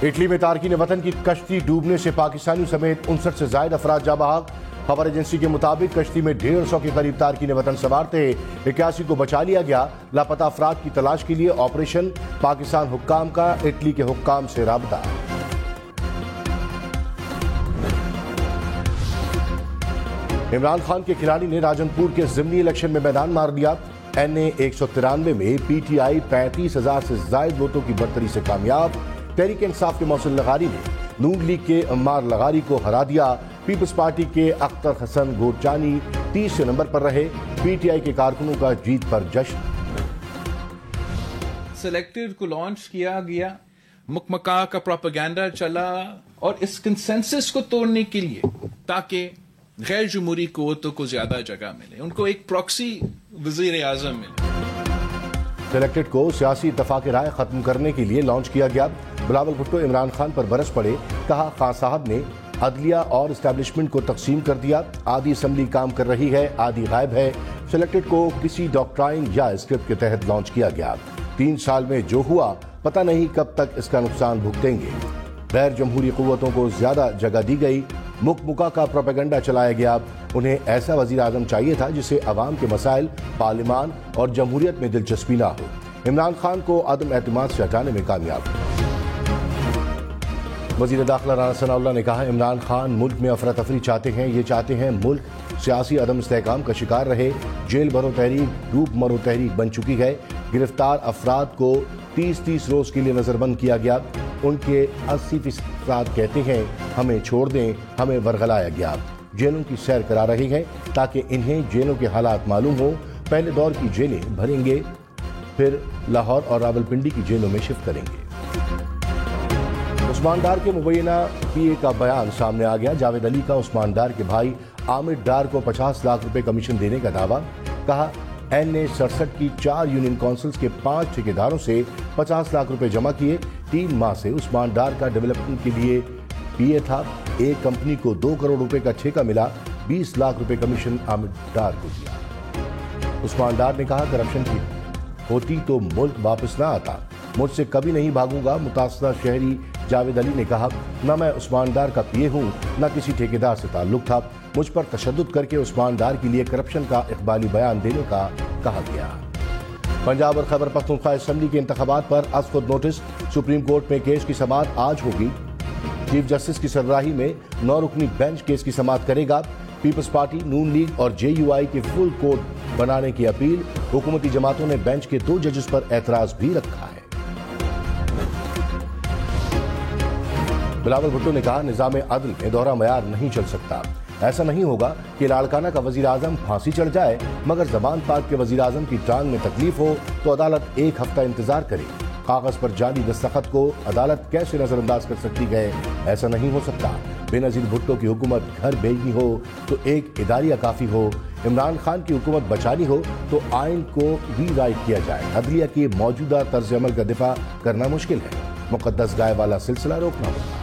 Italy میں تارکین وطن کی کشتی ڈوبنے سے پاکستانیوں سمیت 59 سے زائد افراد جاں بحق۔ خبر ایجنسی کے مطابق کشتی میں 150 کے قریب تارکین وطن سوار تھے۔ 81 کو بچا لیا گیا۔ لاپتہ افراد کی تلاش کے لیے آپریشن۔ پاکستان حکام کا اٹلی کے حکام سے رابطہ۔ عمران خان کے کھلاڑی نے راجن پور کے ضمنی الیکشن میں میدان مار دیا۔ NA 193 میں PTI 35,000 سے زائد ووٹوں کی برتری سے کامیاب۔ تحریک انصاف کے محسن لغاری نے نون لیگ کے عمار لغاری کو ہرا دیا۔ پیپلز پارٹی کے اختر حسن گورچانی 30 نمبر پر رہے۔ PTI کے کارکنوں کا جیت پر جشن۔ سلیکٹڈ کو لانچ کیا گیا، مکمکا کا پروپیگنڈا چلا، اور اس کنسنسس کو توڑنے کے لیے تاکہ غیر جمہوری قوتوں کو زیادہ جگہ ملے، ان کو ایک پراکسی وزیر اعظم ملے۔ سلیکٹڈ کو سیاسی اتفاق رائے ختم کرنے کے لیے لانچ کیا گیا۔ بلاول بھٹو عمران خان پر برس پڑے، کہا خان صاحب نے عدلیہ اور اسٹیبلشمنٹ کو تقسیم کر دیا۔ آدھی اسمبلی کام کر رہی ہے، آدھی غائب ہے۔ سلیکٹڈ کو کسی ڈاکٹرائن یا اسکرپٹ کے تحت لانچ کیا گیا۔ 3 سال میں جو ہوا پتہ نہیں کب تک اس کا نقصان بھگتیں گے۔ غیر جمہوری قوتوں کو زیادہ جگہ دی گئی۔ مکہ کا پروپیگنڈا چلایا گیا۔ انہیں ایسا وزیر اعظم چاہیے تھا جسے عوام کے مسائل، پارلیمان اور جمہوریت میں دلچسپی نہ ہو۔ عمران خان کو عدم اعتماد سے ہٹانے میں کامیاب۔ وزیر داخلہ رانا ثناء اللہ نے کہا عمران خان ملک میں افراتفری چاہتے ہیں، یہ چاہتے ہیں ملک سیاسی عدم استحکام کا شکار رہے۔ جیل بھرو تحریک ڈوب مرو تحریک بن چکی ہے۔ گرفتار افراد کو 30 روز کے لیے نظر بند کیا گیا۔ ان کے 80% افراد کہتے ہیں ہمیں چھوڑ دیں، ہمیں ورغلایا گیا۔ جیلوں کی سیر کرا رہے ہیں تاکہ انہیں جیلوں کے حالات معلوم ہوں۔ پہلے دور کی جیلیں بھریں گے، پھر لاہور اور راولپنڈی کی جیلوں میں شفٹ کریں گے۔ عثمان ڈار کے مبینہ PA کا بیان سامنے آ گیا۔ جاوید علی کا عثمان ڈار کے بھائی عامر ڈار کو 50 لاکھ روپے کمیشن دینے کا دعویٰ۔ کہا NA 67 کی 4 یونین کونسلز کے 5 ٹھیکیداروں سے 50 لاکھ روپے جمع کیے۔ 3 ماہ سے عثمان ڈار کا ڈیولپمنٹ کے لیے PA تھا۔ ایک کمپنی کو 2 کروڑ روپے کا ٹھیکہ ملا، 20 لاکھ روپے کمیشن عامر ڈار کو دیا۔ عثمان ڈار نے کہا کرپشن کی ہوتی تو ملک واپس نہ آتا، مجھ سے کبھی نہیں بھاگوں گا۔ متاثرہ شہری جاوید علی نے کہا نہ میں عثمان ڈار کا PA ہوں، نہ کسی ٹھیکیدار سے تعلق تھا، مجھ پر تشدد کر کے عثمان ڈار کے لیے کرپشن کا اخبالی بیان دینے کا کہا گیا۔ پنجاب اور خیبر پختونخوا اسمبلی کے انتخابات پر از خود نوٹس۔ سپریم کورٹ میں کیس کی سماعت آج ہوگی۔ چیف جسٹس کی سربراہی میں 9 رکنی بینچ کیس کی سماعت کرے گا۔ پیپلز پارٹی، نون لیگ اور JUI کی فل کورٹ بنانے کی اپیل۔ حکومتی جماعتوں نے بینچ کے 2 ججز پر اعتراض بھی رکھا ہے۔ بلاول بھٹو نے کہا نظام عدل میں دوہرا معیار نہیں چل سکتا۔ ایسا نہیں ہوگا کہ لاڑکانہ کا وزیر اعظم پھانسی چڑھ جائے مگر زبان پاک کے وزیر اعظم کی ٹانگ میں تکلیف ہو تو عدالت 1 ہفتہ انتظار کرے۔ کاغذ پر جعلی دستخط کو عدالت کیسے نظر انداز کر سکتی ہے؟ ایسا نہیں ہو سکتا۔ بے نظیر بھٹو کی حکومت گھر بھیجنی ہو تو ایک اداریہ کافی ہو۔ عمران خان کی حکومت بچانی ہو تو آئین کو ری رائٹ کیا جائے۔ عدلیہ کے موجودہ طرز عمل کا دفاع کرنا مشکل ہے، مقدس گائے والا سلسلہ روکنا ہوگا۔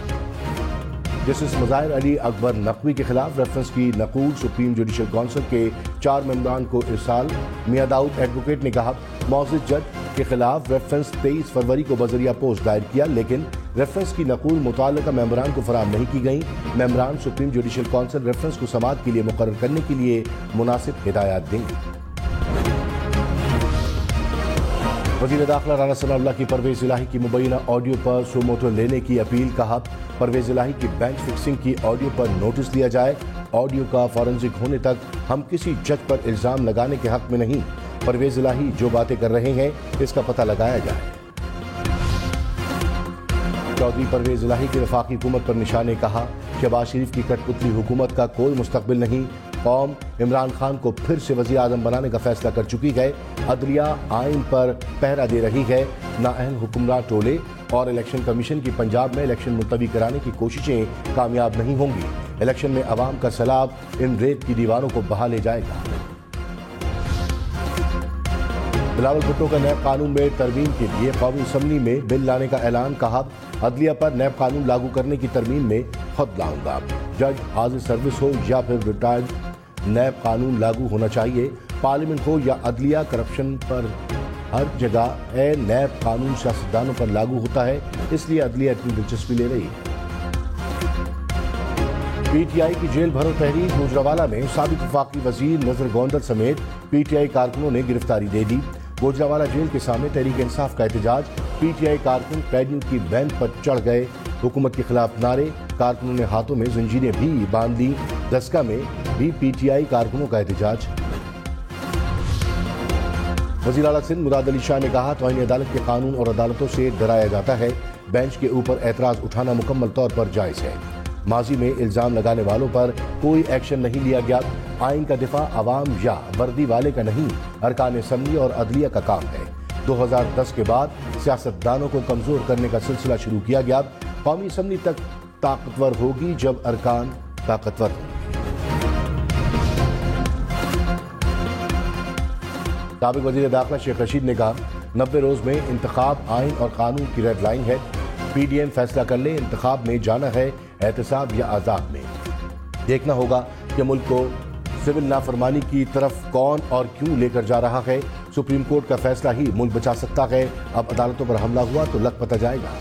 جسٹس مظاہر علی اکبر نقوی کے خلاف ریفرنس کی نقول سپریم جوڈیشل کونسل کے 4 ممبران کو ارسال۔ میاں داؤد ایڈوکیٹ نے کہا معزز جج کے خلاف ریفرنس 23 فروری کو بذریعہ پوسٹ دائر کیا، لیکن ریفرنس کی نقول متعلقہ ممبران کو فراہم نہیں کی گئی۔ ممبران سپریم جوڈیشل کونسل ریفرنس کو سماعت کے لیے مقرر کرنے کے لیے مناسب ہدایات دیں گے۔ وزیر داخلہ رانا ثناء اللہ کی پرویز الہی کی مبینہ آڈیو پر سو موٹو لینے کی اپیل۔ کہا پرویز الہی کی بینچ فکسنگ کی آڈیو پر نوٹس لیا جائے۔ آڈیو کا فورنزک ہونے تک ہم کسی جج پر الزام لگانے کے حق میں نہیں۔ پرویز الہی جو باتیں کر رہے ہیں اس کا پتہ لگایا جائے۔ چودھری پرویز الہی کی وفاقی حکومت پر نشانے کہا شہباز شریف کی کٹ پتلی حکومت کا کوئی مستقبل نہیں۔ قوم عمران خان کو پھر سے وزیر اعظم بنانے کا فیصلہ کر چکی ہے۔ عدلیہ آئین پر پہرا دے رہی ہے۔ نااہل حکمراں ٹولے اور الیکشن کمیشن کی پنجاب میں الیکشن ملتوی کرانے کی کوششیں کامیاب نہیں ہوں گی۔ الیکشن میں عوام کا سیلاب ان ریت کی دیواروں کو بہا لے جائے گا۔ بلاول بھٹو کا نیب قانون میں ترمیم کے لیے قومی اسمبلی میں بل لانے کا اعلان۔ کہا عدلیہ پر نیب قانون لاگو کرنے کی ترمیم میں خود لاؤں گا۔ جج حاضر سروس ہو یا پھر ریٹائرڈ، نیب قانون لاگو ہونا چاہیے۔ پارلیمنٹ ہو یا عدلیہ، کرپشن پر ہر جگہ نیب قانون سیاستدانوں پر لاگو ہوتا ہے، اس لیے عدلیہ اتنی دلچسپی لے رہی ہے۔ پی ٹی آئی کی جیل بھرو تحریک گوجرانوالہ میں سابق وفاقی وزیر نذر گوندر سمیت پی ٹی آئی کارکنوں نے گرفتاری دے دی۔ گوجرانوالہ جیل کے سامنے تحریک انصاف کا احتجاج، پی ٹی آئی کارکن قیدیوں کی بینچ پر چڑھ گئے، حکومت کے خلاف نعرے، کارکنوں نے ہاتھوں میں زنجیریں بھی باندھ لی۔ دسکا میں بھی پی ٹی آئی کارکنوں کا احتجاج۔ وزیر اعلیٰ سندھ مراد علی شاہ نے کہا، توہین عدالت کے قانون اور عدالتوں سے ڈرایا جاتا ہے، بینچ کے اوپر اعتراض اٹھانا مکمل طور پر جائز ہے۔ ماضی میں الزام لگانے والوں پر کوئی ایکشن نہیں لیا گیا۔ آئین کا دفاع عوام یا وردی والے کا نہیں، ارکان اسمبلی اور عدلیہ کا کام ہے۔ 2010 کے بعد سیاستدانوں کو کمزور کرنے کا سلسلہ شروع کیا گیا۔ قومی اسمبلی تک طاقتور ہوگی جب ارکان طاقتور ہوں۔ سابق وزیر داخلہ شیخ رشید نے کہا، 90 روز میں انتخاب آئین اور قانون کی ریڈ لائن ہے۔ پی ڈی ایم فیصلہ کر لے انتخاب میں جانا ہے، احتساب یا آزاد میں۔ دیکھنا ہوگا کہ ملک کو سول نافرمانی کی طرف کون اور کیوں لے کر جا رہا ہے۔ سپریم کورٹ کا فیصلہ ہی ملک بچا سکتا ہے، اب عدالتوں پر حملہ ہوا تو لگ پتہ جائے گا۔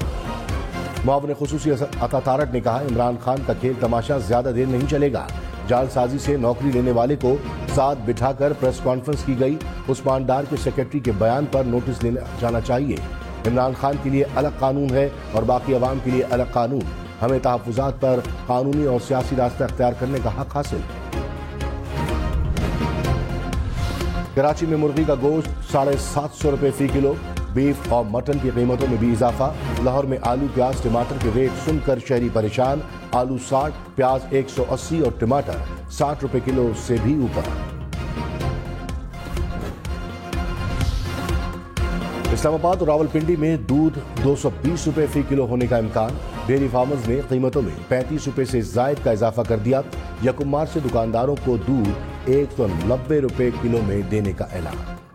معاون خصوصی عطا تارک نے کہا، عمران خان کا کھیل تماشا زیادہ دیر نہیں چلے گا۔ جعل سازی سے نوکری لینے والے کو ساتھ بٹھا کر پریس کانفرنس کی گئی۔ عثمان ڈار کے سیکرٹری کے بیان پر نوٹس لینا جانا چاہیے۔ عمران خان کے لیے الگ قانون ہے اور باقی عوام کے لیے الگ قانون۔ ہمیں تحفظات پر قانونی اور سیاسی راستہ اختیار کرنے کا حق حاصل ہے۔ کراچی میں مرغی کا گوشت 750 روپے فی کلو، بیف اور مٹن کی قیمتوں میں بھی اضافہ۔ لاہور میں آلو، پیاز، ٹماٹر کے ریٹ سن کر شہری پریشان۔ آلو 60، پیاز 180 اور ٹماٹر 60 روپے کلو سے بھی اوپر۔ اسلام آباد اور راولپنڈی میں دودھ 220 روپے فی کلو ہونے کا امکان۔ ڈیری فارمرز نے قیمتوں میں 35 روپے سے زائد کا اضافہ کر دیا۔ یکم مارچ سے دکانداروں کو دودھ 190 روپے کلو میں دینے کا اعلان۔